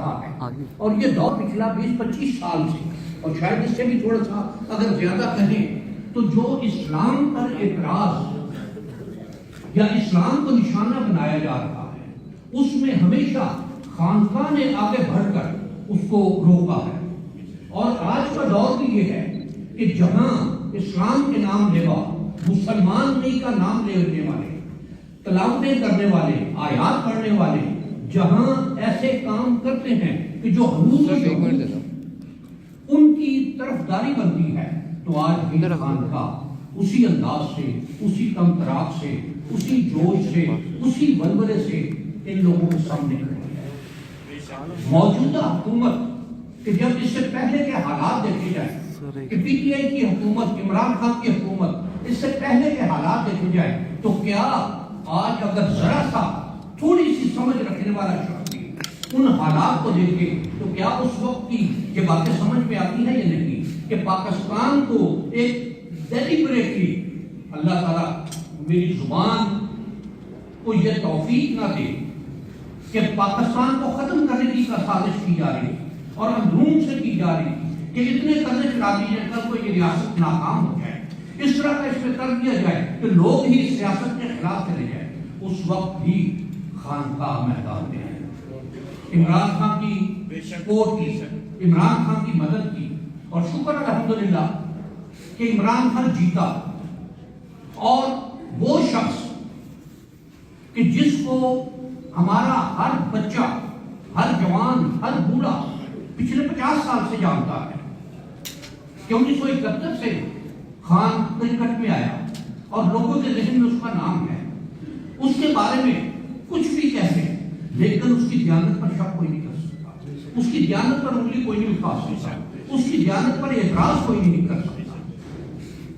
رہا ہے، اور یہ دور پچھلا 20-25 سال سے، اور شاید اس سے بھی تھوڑا سا اگر زیادہ کہیں تو جو اسلام پر اعتراض یا اسلام کو نشانہ بنایا جا رہا ہے اس میں ہمیشہ خانقاہ نے آگے بڑھ کر اس کو روکا ہے۔ اور آج کا دور بھی یہ ہے کہ جہاں اسلام کے نام لیوا مسلمان نہیں کا نام لینے والے، تلاوتیں کرنے والے، آیات پڑھنے والے جہاں ایسے کام کرتے ہیں کہ جو حضور ان کی طرفداری بنتی ہے، تو آج بھی خانقاہ اسی انداز سے، اسی کم تراک سے، اسی جوش سے، اسی ولولے سے ان لوگوں کے سامنے کھڑی ہے۔ موجودہ حکومت کہ جب اس سے پہلے کے حالات دیکھے جائیں کہ پی ٹی آئی کی حکومت، عمران خان کی حکومت، اس سے پہلے کے حالات دیکھے جائیں تو کیا آج اگر ذرا سا تھوڑی سی سمجھ رکھنے والا شخص ان حالات کو دیکھے تو کیا اس وقت کی یہ باتیں سمجھ میں آتی ہیں یا نہیں کہ پاکستان کو ایک ڈیلیبریٹلی اللہ تعالیٰ میری زبان کو یہ توفیق نہ دے کہ پاکستان کو ختم کرنے کی سازش کی جا رہی اور اندرون سے کی جا رہی کہ اتنے قرضے چڑھا دیے کل کو یہ ریاست ناکام ہو جائے، اس طرح کا اس میں کر دیا جائے کہ لوگ ہی اس سیاست کے خلاف چلے جائیں، اس وقت بھی خانقاہ میدان میں ہے۔ عمران خان کی سپورٹ کی، عمران خان کی مدد کی، اور شکر الحمدللہ کہ عمران خان جیتا، اور وہ شخص کہ جس کو ہمارا ہر بچہ، ہر جوان، ہر بوڑھا پچھلے 50 سال سے جانتا ہے کہ 1971 سے خان کرکٹ میں آیا اور لوگوں کے ذہن میں اس کا نام ہے، اس کے بارے میں کچھ بھی کہتے ہیں لیکن اس کی دیانت پر شک کوئی نہیں کر سکتا، اس کی دیانت پر انگلی کوئی نہیں اٹھا سکتا، اس کی دیانت پر اعتراض کوئی نہیں کر سکتا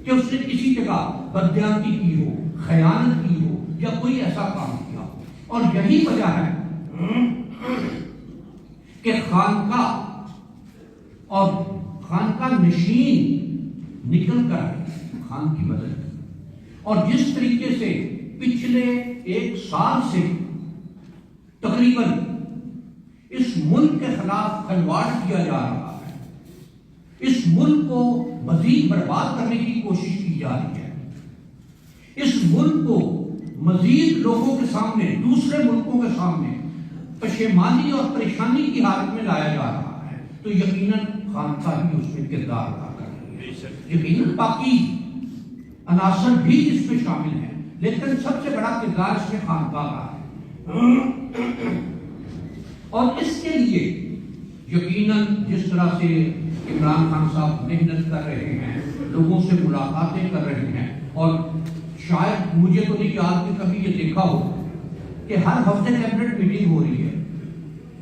کہ اس نے کسی جگہ بددیانتی کی ہو، خیانت کی ہو یا کوئی ایسا کام کیا ہو۔ اور یہی وجہ ہے کہ خانقاہ اور خانقاہ نشین نکل کر خان کی مدد کی، اور جس طریقے سے پچھلے 1 سال سے تقریباً اس ملک کے خلاف کھلواڑ کیا جا رہا ہے، اس ملک کو مزید برباد کرنے کی کوشش کی جا رہی ہے، اس ملک کو مزید لوگوں کے سامنے، دوسرے ملکوں کے سامنے پشیمانی اور پریشانی کی حالت میں لایا جا رہا ہے، تو یقیناً خانقاہ بھی اس میں کردار ادا کر رہی ہے، یقیناً باقی عناصر بھی اس میں شامل ہیں، لیکن سب سے بڑا کردار اس میں خانقاہ کا ہے۔ اور اس کے لیے یقیناً جس طرح سے عمران خان صاحب محنت کر رہے ہیں، لوگوں سے ملاقاتیں کر رہے ہیں، اور شاید مجھے تو نہیں یاد کہ کبھی یہ دیکھا ہو کہ ہر ہفتے کیبنٹ میٹنگ ہو رہی ہے،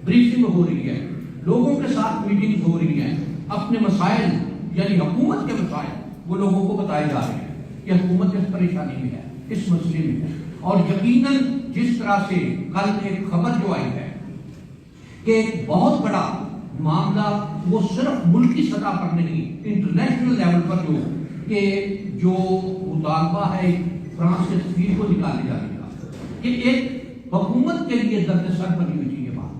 بریفنگ ہو رہی ہے، لوگوں کے ساتھ میٹنگ ہو رہی ہیں، اپنے مسائل یعنی حکومت کے مسائل وہ لوگوں کو بتائے جا رہے ہیں کہ حکومت اس پریشانی میں ہے، اس مسئلے میں ہے۔ اور یقیناً جس طرح سے کل ایک خبر جو آئی ہے کہ ایک بہت بڑا معاملہ وہ صرف ملکی سطح پر نہیں، انٹرنیشنل لیول پر جو مطالبہ ہے فرانس کے سفیر کو نکالے جانے کا، یہ ایک حکومت کے لیے درد سر بنی ہوئی تھی یہ بات،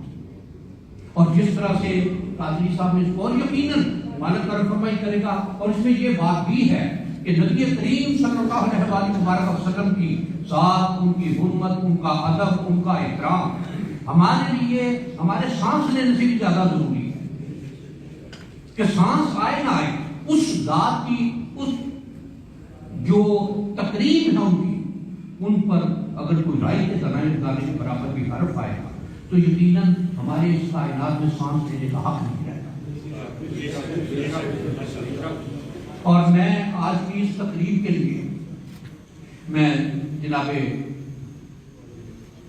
اور جس طرح سے قادری صاحب نے اس کو، اور یقیناً مالک کا فرمائی کرے گا، اور اس میں یہ بات بھی ہے کہ نبی کریم صلی اللہ علیہ وسلم کی ذات، ان کی حرمت، ان کا ادب، ان کا احترام ہمارے لیے ہمارے سانس لینے سے بھی زیادہ ضروری ہے کہ سانس آئے نہ آئے اس ذات کی، اس جو تقریب ہے ان کی، ان پر اگر کوئی رائے کے ذرائع نکالنے کے برابر بھی حرف آئے گا تو یقیناً ہمارے اس کائنات میں سانس لینے کا حق نہیں رہے گا۔ اور میں آج کی اس تقریب کے لیے میں جناب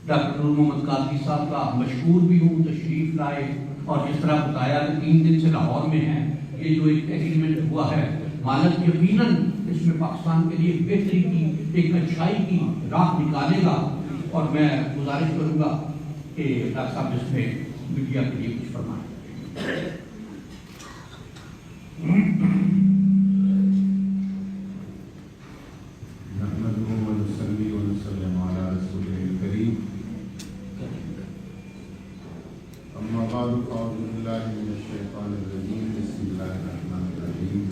ڈاکٹر نور محمد قادری صاحب کا مشکور بھی ہوں، تشریف لائے، اور جس طرح بتایا کہ 3 دن سے لاہور میں ہیں، یہ جو ایک ایگریمنٹ ہوا ہے مالک یقیناً اس میں پاکستان کے لیے بہتری کی، ایک اچھائی کی راہ نکالے گا، اور میں گزارش کروں گا کہ ڈاکٹر صاحب اس میں میڈیا کے لیے کچھ فرمائیں۔ أما بعد فأعوذ بالله من الشيطان الرجيم بسم الله الرحمن الرحيم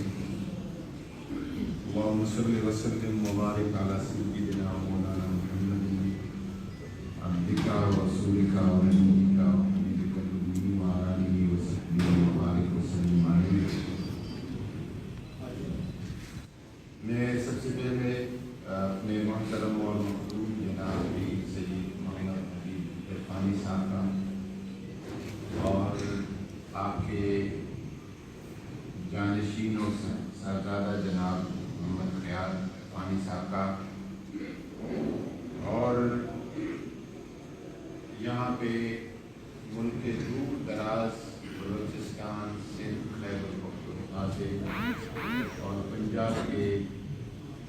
اللهم صل وسلم وبارك على سيدنا ومولانا محمد عبدك ورسولك ونبيك وحبيبك النبي وعلى آله وصحبه وبارك وسلم عليه. میں سب سے پہلے اپنے محترم اور مقبول جناب سید محمد حبیب عرفانی صاحب کا اور آپ کے جانشین و صاحبزادہ جناب محمد خیال عرفانی صاحب کا اور یہاں پہ ملک کے دور دراز بلوچستان سندھ خیبر پختونخوا سے اور پنجاب کے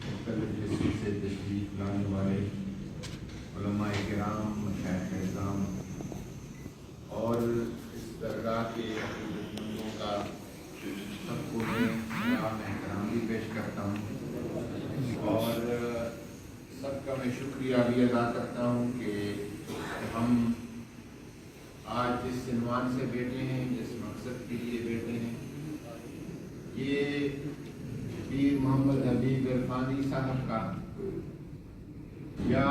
مختلف حصوں سے تشریف لانے والے علماء کرام مشائخ اعظام اور اس درگاہ کے عقیدتمندوں کا سب کو میں سلام احترام بھی پیش کرتا ہوں اور سب کا میں شکریہ بھی ادا کرتا ہوں کہ ہم آج جس عنوان سے بیٹھے ہیں جس مقصد کے لیے بیٹھے ہیں یہ پیر محمد حبیب عرفانی صاحب کا یا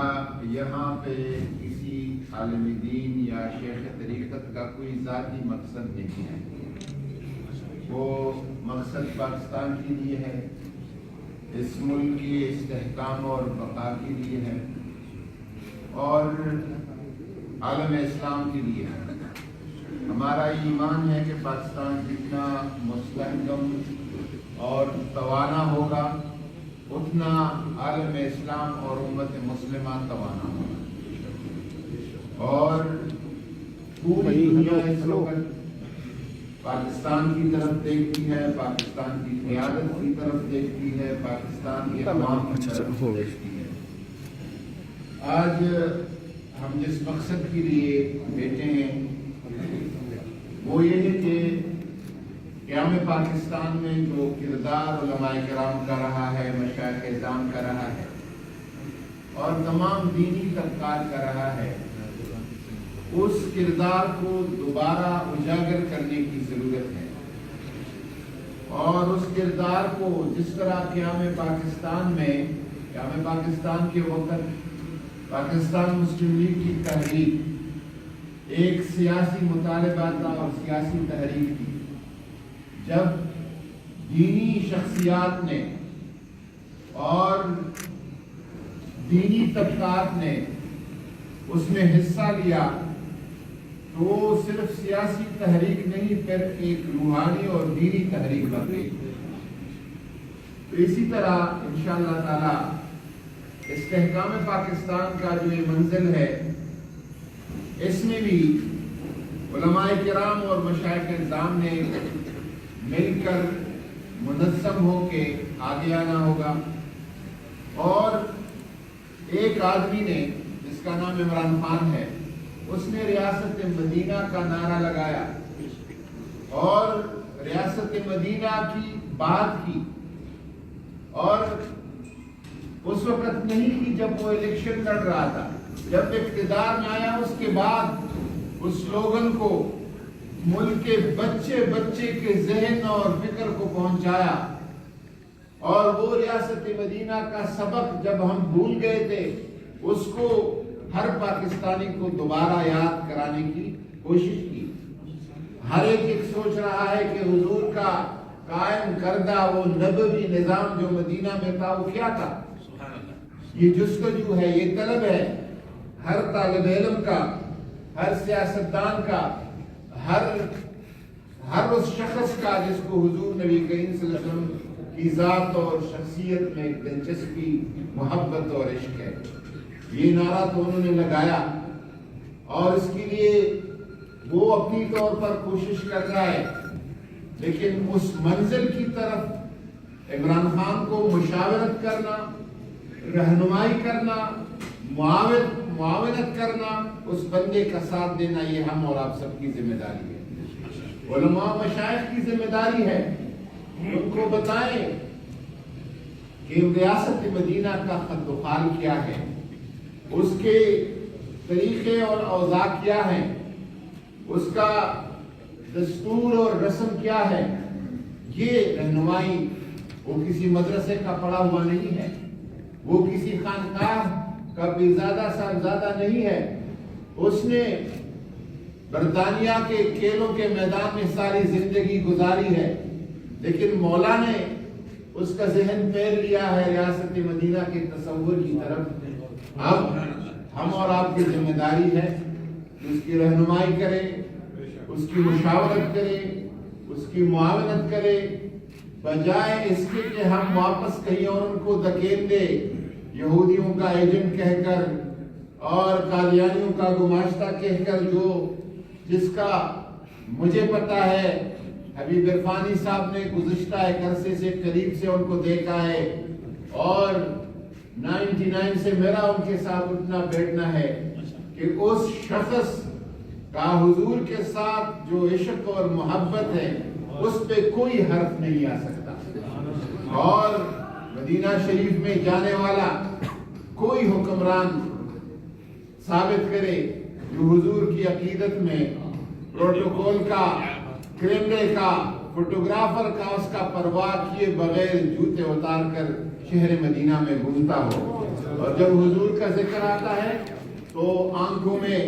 یہاں پہ کسی عالم دین یا شیخ طریقت کا کوئی ذاتی مقصد نہیں ہے. وہ مقصد پاکستان کے لیے ہے, اس ملک کے استحکام اور بقا کے لیے ہے اور عالم اسلام کے لیے ہے. ہمارا ایمان ہے کہ پاکستان جتنا مستحکم اور توانا ہوگا اتنا عالم اسلام اور امت مسلمہ توانا ہوگا اور پوری دنیا اس وقت پاکستان کی طرف دیکھتی ہے, پاکستان کی قیادت کی طرف دیکھتی ہے, پاکستان کے عوام کی طرف دیکھتی ہے. آج ہم جس مقصد کے لیے بیٹھے ہیں وہ یہ ہے کہ قیام پاکستان میں جو کردار علماء کرام کا رہا ہے, مشائخ اعظام کا رہا ہے اور تمام دینی طبقات کا رہا ہے, اس کردار کو دوبارہ اجاگر کرنے کی ضرورت ہے اور اس کردار کو جس طرح قیام پاکستان کے وقت پاکستان مسلم لیگ کی تحریک ایک سیاسی مطالبہ تھا اور سیاسی تحریک تھی. جب دینی شخصیات نے اور دینی طبقات نے اس میں حصہ لیا تو صرف سیاسی تحریک نہیں پھر ایک روحانی اور دینی تحریک بن گئی. تو اسی طرح انشاءاللہ تعالی استحکام پاکستان کا جو یہ منزل ہے اس میں بھی علماء کرام اور مشائخ اعظام نے مل کر منظم ہو کے آگے آنا ہوگا. اور ایک آدمی نے جس کا نام عمران خان ہے اس نے ریاست مدینہ کا نعرہ لگایا اور ریاست مدینہ کی بات کی اور اس وقت نہیں کی جب وہ الیکشن لڑ رہا تھا. جب اقتدار میں آیا اس کے بعد اس سلوگن کو ملک کے بچے بچے کے ذہن اور فکر کو پہنچایا اور وہ ریاست مدینہ کا سبق جب ہم بھول گئے تھے اس کو ہر پاکستانی کو دوبارہ یاد کرانے کی کوشش کی. ہر ایک سوچ رہا ہے کہ حضور کا قائم کردہ وہ نبوی نظام جو مدینہ میں تھا وہ کیا تھا. یہ جستجو ہے, یہ طلب ہے ہر طالب علم کا, ہر سیاستدان کا, ہر اس شخص کا جس کو حضور نبی کریم صلی اللہ علیہ وسلم کی ذات اور شخصیت میں دلچسپی, محبت اور عشق ہے. یہ نعرہ تو انہوں نے لگایا اور اس کے لیے وہ اپنی طور پر کوشش کر رہا ہے, لیکن اس منزل کی طرف عمران خان کو مشاورت کرنا, رہنمائی کرنا, معاونت کرنا, اس بندے کا ساتھ دینا, یہ ہم اور آپ سب کی ذمہ داری ہے. علماء مشائخ کی ذمہ داری ہے ان کو بتائیں کہ ریاست مدینہ کا خط و خال کیا ہے, اس کے طریقے اور اوضاع کیا ہیں, اس کا دستور اور رسم کیا ہے، یہ رہنمائی وہ کسی مدرسے کا پڑھا ہوا نہیں ہے، وہ کسی خانقاہ کا بیزادہ صاحبزادہ نہیں ہے. اس نے برطانیہ کے کھیلوں کے میدان میں ساری زندگی گزاری ہے، لیکن مولا نے اس کا ذہن پھیر لیا ہے ریاست مدینہ کے تصور کی طرف. اب ہم اور آپ کی ذمہ داری ہے کہ اس کی رہنمائی کریں، اس کی مشاورت کریں، اس کی معاونت کریں، بجائے اس کے کہ ہم واپس کہیں اور ان کو دھکیل دیں یہودیوں کا ایجنٹ کہہ کر اور قادیانیوں کا گماشتہ کہہ کر. جس کا مجھے پتا ہے حبیب عرفانی صاحب نے گزشتہ ایک عرصے سے قریب سے ان کو دیکھا ہے اور 99 سے میرا ان کے ساتھ اٹھنا بیٹھنا ہے کہ اس شخص کا حضور کے ساتھ جو عشق اور محبت ہے اس پہ کوئی حرف نہیں آ سکتا، اور مدینہ شریف میں جانے والا کوئی حکمران ثابت کرے جو حضور کی عقیدت میں پروٹوکول کا، کیمرے کا، فوٹوگرافر کا، اس کا پرواہ کیے بغیر جوتے اتار کر شہر مدینہ میں گھومتا ہو. اور جب حضور کا ذکر آتا ہے تو آنکھوں میں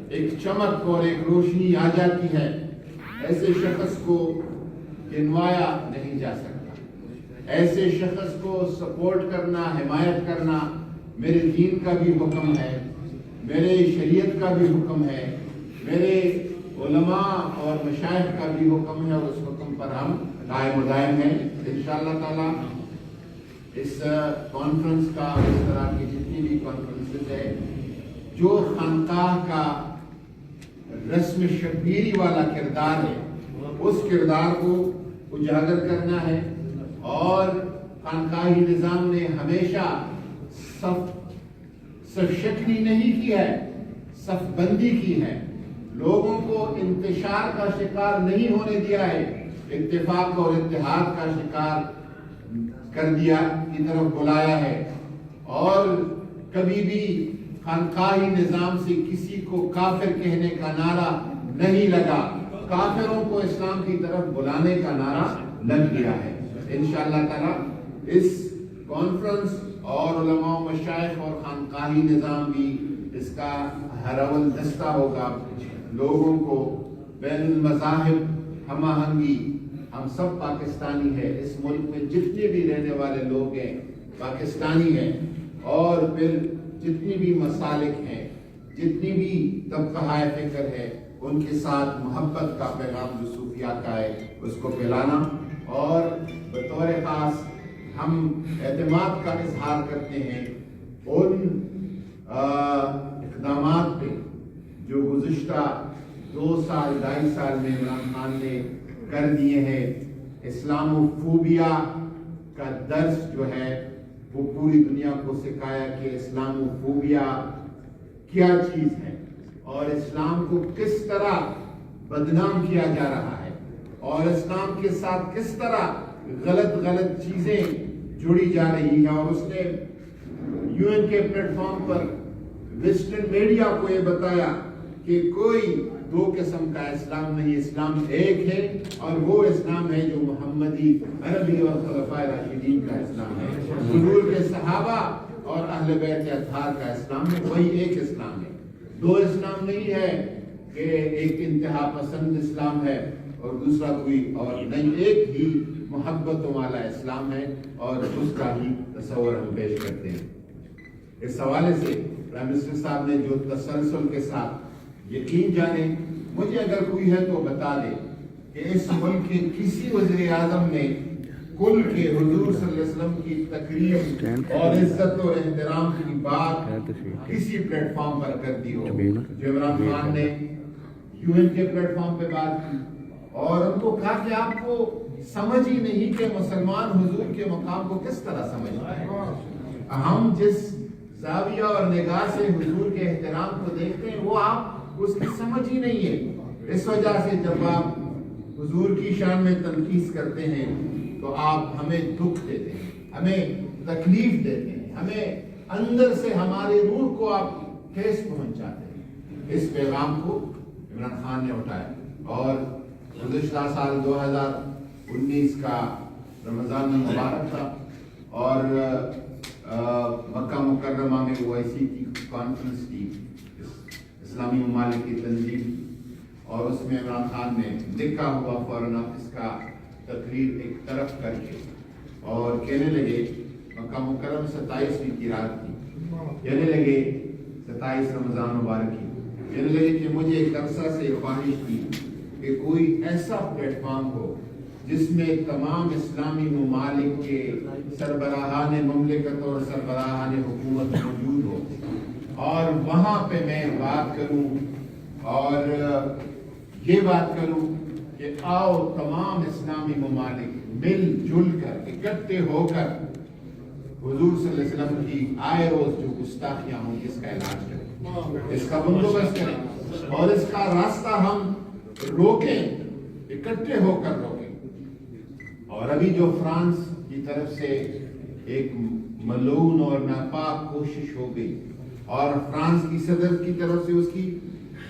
ایک چمک اور ایک روشنی آ جاتی ہے. ایسے شخص کو گنوایا نہیں جا سکتا. ایسے شخص کو سپورٹ کرنا، حمایت کرنا میرے دین کا بھی حکم ہے، میرے شریعت کا بھی حکم ہے، میرے علماء اور مشائخ کا بھی حکم ہے، اور اس حکم پر ہم قائم و دائم ہیں. انشاءاللہ تعالی اس کانفرنس کا، اس طرح کی جتنی بھی کانفرنسز ہے، جو خانقاہ کا رسم شبیری والا کردار ہے اس کردار کو اجاگر کرنا ہے. اور خانقاہی نظام نے ہمیشہ صف شکنی نہیں کی ہے، صف بندی کی ہے، لوگوں کو انتشار کا شکار نہیں ہونے دیا ہے، اتفاق اور اتحاد کا شکار کر دیا کی طرف بلایا ہے. اور کبھی بھی خانقاہی نظام سے کسی کو کافر کہنے کا نعرہ نہیں لگا، کافروں کو اسلام کی طرف بلانے کا نعرہ لگ گیا ہے. انشاءاللہ تعالی اس کانفرنس اور علماء و مشائخ اور خانقاہی نظام بھی اس کا ہراول دستہ ہوگا. لوگوں کو بین المذاہب ہم آہنگی، ہم سب پاکستانی ہیں، اس ملک میں جتنے بھی رہنے والے لوگ ہیں پاکستانی ہیں، اور پھر جتنی بھی مسالک ہیں، جتنی بھی طبقہ فکر ہے، ان کے ساتھ محبت کا پیغام جو صوفیہ کا ہے اس کو پھیلانا. اور بطور خاص ہم اعتماد کا اظہار کرتے ہیں ان اقدامات پہ جو گزشتہ 2 سال 2.5 سال میں عمران خان نے کر دیے ہیں. اسلام فوبیا کا درس جو ہے وہ پوری دنیا کو سکھایا کہ اسلام فوبیا کیا چیز ہے اور اسلام کو کس طرح بدنام کیا جا رہا ہے، اور اسلام کے ساتھ کس طرح غلط چیزیں جڑی جا رہی ہیں. اور اس نے UN کے پلیٹ فارم پر ویسٹرن میڈیا کو یہ بتایا کہ کوئی 2 قسم کا اسلام نہیں، اسلام ایک ہے، اور وہ اسلام ہے جو محمدی عربی اور خلفائے راشدین کا اسلام ہے، حضور کے صحابہ اور اہل بیت اطہار کا اسلام ہے، وہی ایک اسلام ہے. 2 اسلام نہیں ہے کہ ایک انتہا پسند اسلام ہے اور دوسرا کوئی اور نہیں، ایک ہی محبتوں والا اسلام ہے اور اس کا ہی تصور ہم پیش کرتے ہیں. اس حوالے سے پرائم منسٹر صاحب نے جو تسلسل کے ساتھ یقین جانے، مجھے اگر کوئی ہے تو بتا دے کہ اس ملک کے کسی وزیر اعظم نے کل کے حضور صلی اللہ علیہ وسلم کی تقریر اور عزت اور احترام کی بات کسی پلیٹ فارم پر کر دی ہو. جو عمران خان نے UN کے پلیٹ فارم پہ بات کی اور ان کو کہا کہ آپ کو سمجھ ہی نہیں کہ مسلمان حضور کے مقام کو کس طرح سمجھتا ہے. ہم جس زاویہ اور نگاہ سے حضور کے احترام کو دیکھتے ہیں وہ آپ اس کی سمجھ ہی نہیں ہے. اس وجہ سے جب آپ حضور کی شان میں تنقید کرتے ہیں تو آپ ہمیں دکھ دیتے ہیں، ہمیں تکلیف دیتے ہیں، ہمیں اندر سے ہماری روح کو آپ ٹھیس پہنچاتے ہیں. اس پیغام کو عمران خان نے اٹھایا، اور گزشتہ سال 2019 کا رمضان مبارک تھا، اور مکہ مکرمہ میں OIC کی کانفرنس تھی، اسلامی ممالک کی تنظیم، اور اس میں عمران خان نے لکھا ہوا فوراً اس کا تقریر ایک طرف کر کے اور کہنے لگے، مکہ مکرم 27ویں کی رات تھی، کہنے لگے 27 رمضان مبارک کی، کہنے لگے کہ مجھے ایک عرصہ سے خواہش تھی کہ کوئی ایسا پلیٹ فارم ہو جس میں تمام اسلامی ممالک کے سربراہان مملکت اور سربراہان حکومت موجود ہو، اور وہاں پہ میں بات کروں اور یہ بات کروں کہ آؤ تمام اسلامی ممالک مل جل کر اکٹھے ہو کر حضور صلی اللہ علیہ وسلم کی آئے روز جو گستاخیاں ہوں اس کا علاج کریں، اس کا بندوبست کریں، اور اس کا راستہ ہم روکیں، اکٹھے ہو کر روکیں۔ اور ابھی جو فرانس کی طرف سے ایک ملعون اور ناپاک کوشش ہو گئی، اور فرانس کی صدر کی طرف سے اس کی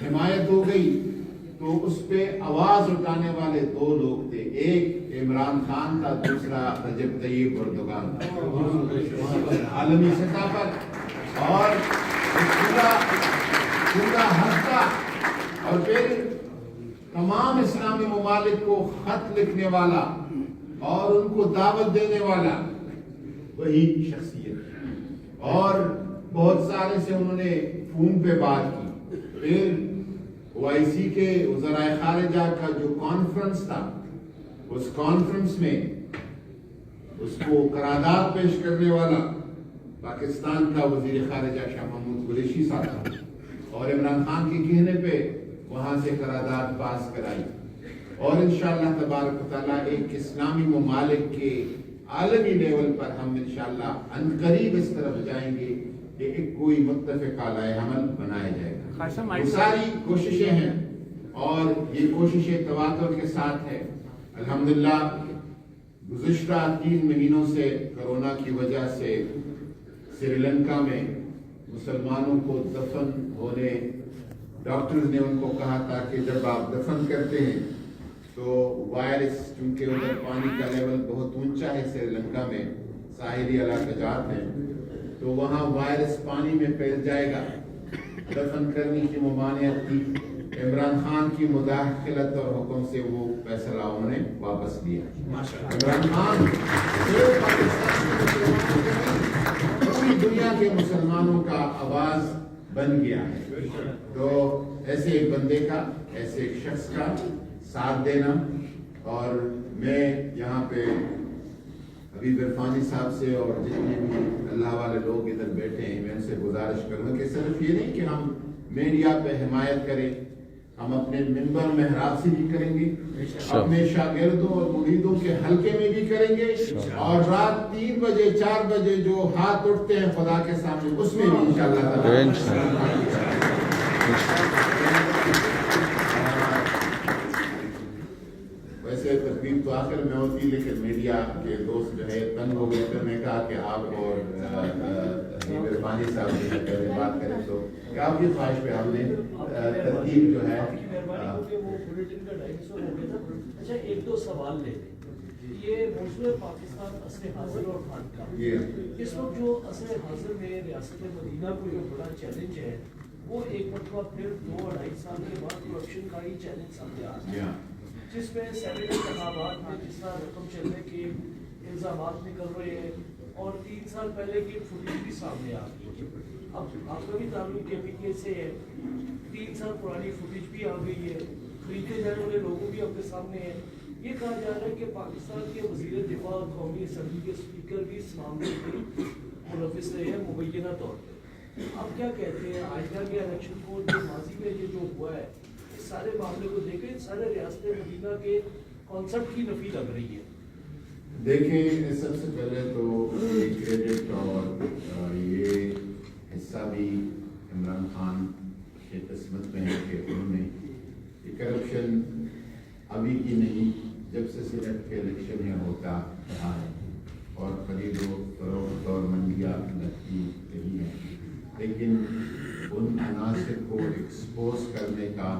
حمایت ہو گئی، تو اس پہ آواز اٹھانے والے دو لوگ تھے، ایک عمران خان تھا، دوسرا رجب طیب اردوغان تھا، عالمی سطح پر، اور پورا ہفتہ، اور پھر تمام اسلامی ممالک کو خط لکھنے والا اور ان کو دعوت دینے والا وہی شخصیت، اور بہت سارے سے انہوں نے فون پہ بات کی۔ پھر OIC کے وزراء خارجہ کا جو کانفرنس تھا، اس کانفرنس میں اس کو قرارداد پیش کرنے والا پاکستان کا وزیر خارجہ شاہ محمود قریشی صاحب تھا، اور عمران خان کے کہنے پہ وہاں سے قرارداد پاس کرائی، اور انشاءاللہ تبارک و تعالیٰ ایک اسلامی ممالک کے عالمی لیول پر ہم انشاءاللہ عنقریب اس طرف جائیں گے کہ ایک کوئی متفق علیہ عمل بنایا جائے گا۔ یہ ساری کوششیں ہیں، اور یہ کوششیں تواتر کے ساتھ ہے۔ الحمدللہ گزشتہ 3 مہینوں سے کرونا کی وجہ سے سری لنکا میں مسلمانوں کو دفن ہونے، ڈاکٹرز نے ان کو کہا تھا کہ جب آپ دفن کرتے ہیں تو وائرس، چونکہ ادھر پانی کا لیول بہت اونچا ہے سری لنکا میں، ساحلی علاقہ جات ہیں، تو وہاں وائرس پانی میں پھیل جائے گا، دفن کرنے کی ممانعت تھی۔ عمران خان کی مداخلت اور حکم سے وہ فیصلہ انہوں نے واپس لیا۔ عمران خان صرف پاکستان کے پوری دنیا کے مسلمانوں کا آواز بن گیا ہے، تو ایسے ایک بندے کا، ایسے ایک شخص کا ساتھ دینا، اور میں یہاں پہ حبیب عرفانی صاحب سے اور جتنے بھی اللہ والے لوگ ادھر بیٹھے ہیں، میں ان سے گزارش کروں کہ صرف یہ نہیں کہ ہم میڈیا پہ حمایت کریں، ہم اپنے منبر محراب سے بھی کریں گے، اپنے شاگردوں اور مریدوں کے حلقے میں بھی کریں گے، اور رات 3 بجے 4 بجے جو ہاتھ اٹھتے ہیں خدا کے سامنے، اس میں بھی انشاءاللہ ویسے تقریب تو آخر میں ہوتی، لیکن میڈیا کے دوست جو ہے تنگ ہو گئے، تو میں کہا کہ آپ اور عرفانی صاحب سے پہلے بات کریں، تو کیا آپ کی خواہش پہ ہم نے ترتیب جو ہے اچھا 1-2 سوال لے لیں۔ یہ موضوع پاکستان عصر حاضر اور خانقاہ، اس وقت جو عصر حاضر میں ریاست مدینہ کو جو بڑا چیلنج ہے، وہ ایک مرتبہ پھر 2-2.5 سال کے بعد کرپشن کا ہی چیلنج سامنے آ رہا ہے، جس میں سینیٹ انتخابات میں جس طرح رقم چلنے کے الزامات نکل رہے ہیں، اور 3 سال پہلے کی فوٹیج بھی سامنے آ گئی ہے۔ اب آپ کا بھی تعلق KPK سے ہے، 3 سال پرانی فوٹیج بھی آ گئی ہے، خریدے جانے والے لوگوں بھی آپ کے سامنے ہیں۔ یہ کہا جا رہا ہے کہ پاکستان کے وزیر دفاع اور قومی اسمبلی کے اسپیکر بھی اس معاملے کے ملوث رہے ہیں مبینہ طور پہ۔ آپ کیا کہتے ہیں آئندہ کے الیکشن کو، جو ماضی میں یہ جو ہوا ہے، اس سارے معاملے کو دیکھیں، سارے ریاست مدینہ کے کانسیپٹ کی نفی لگ رہی ہے؟ دیکھیں، سب سے پہلے تو کریڈٹ اور یہ حصہ بھی عمران خان کے قسمت میں ہے کہ انہوں نے یہ کرپشن ابھی کی نہیں، جب سے سینٹ کے الیکشن ہے ہوتا رہا ہے، اور خرید و فروخت اور منڈیاں لگتی رہی ہیں، لیکن ان عناصر کو ایکسپوز کرنے کا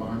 5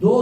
2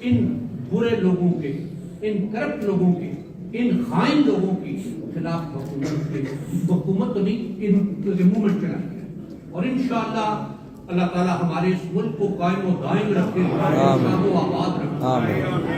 ان برے لوگوں کے، ان کرپٹ لوگوں کے، ان خائن لوگوں کی خلاف حکومت تو نہیں، ان موومنٹ چلائیں گے، اور انشاءاللہ اللہ تعالیٰ ہمارے اس ملک کو قائم و دائم رکھے، آباد و آباد رکھے.